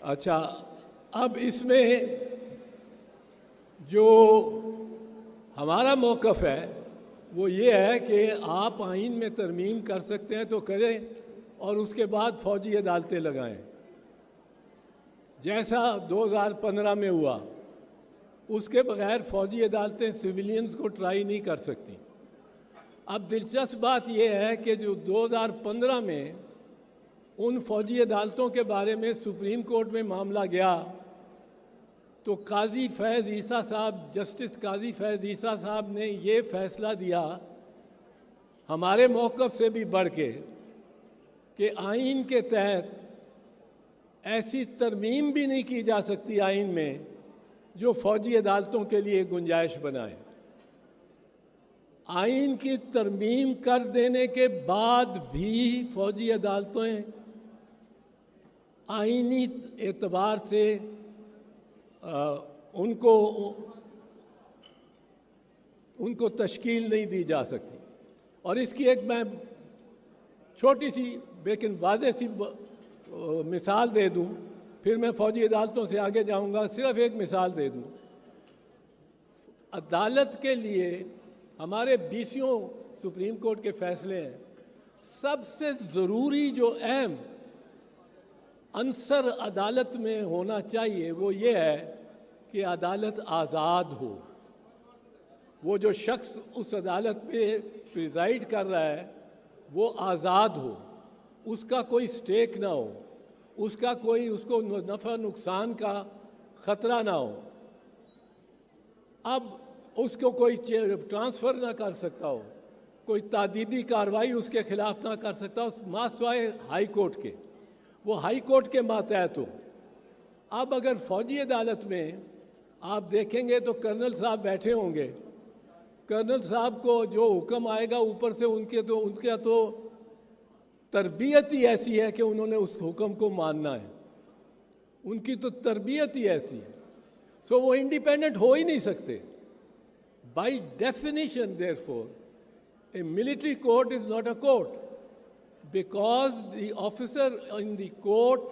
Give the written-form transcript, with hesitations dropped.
अच्छा, अब इसमें जो हमारा मौक़िफ़ है वो ये है कि आप आइन में तरमीम कर सकते हैं तो करें और उसके बाद फ़ौजी अदालतें लगाएं, जैसा 2015 में हुआ। उसके बगैर फ़ौजी अदालतें सिविलियंस को ट्राई नहीं कर सकती। अब दिलचस्प बात यह है कि जो 2015 में उन फ़ौजी अदालतों के बारे में सुप्रीम कोर्ट में मामला गया तो काजी फैज़ ईसा साहब, जस्टिस काजी फैज़ ईसा साहब ने ये फ़ैसला दिया हमारे मौक़िफ़ से भी बढ़ के कि आइन के तहत ऐसी तरमीम भी नहीं की जा सकती आइन में जो फ़ौजी अदालतों के लिए गुंजाइश बनाए। आइन की तरमीम कर देने के बाद भी फ़ौजी अदालतें आइनी एतबार से उनको तश्कील नहीं दी जा सकती। और इसकी एक मैं छोटी सी लेकिन वाज़ेह सी मिसाल दे दूं, फिर मैं फ़ौजी अदालतों से आगे जाऊंगा। सिर्फ एक मिसाल दे दूं। अदालत के लिए हमारे 20 सुप्रीम कोर्ट के फ़ैसले हैं। सबसे ज़रूरी जो अहम अंसर अदालत में होना चाहिए वो ये है कि अदालत आज़ाद हो। वो जो शख्स उस अदालत में प्रिजाइड कर रहा है वो आज़ाद हो, उसका कोई स्टेक ना हो, उसका कोई उसको नफ़ा नुकसान का ख़तरा ना हो। अब उसको कोई ट्रांसफ़र ना कर सकता हो, कोई तादीबी कार्रवाई उसके ख़िलाफ़ ना कर सकता हो मासिवाए हाई कोर्ट के, वो हाई कोर्ट के मातहत हो। अब अगर फ़ौजी अदालत में आप देखेंगे तो कर्नल साहब बैठे होंगे। कर्नल साहब को जो हुक्म आएगा ऊपर से उनका तो तरबियत ही ऐसी है कि उन्होंने उस हुक्म को मानना है। उनकी तो तरबियत ही ऐसी है, सो वो इंडिपेंडेंट हो ही नहीं सकते। By definition therefore A military court is not a court because the officer in the court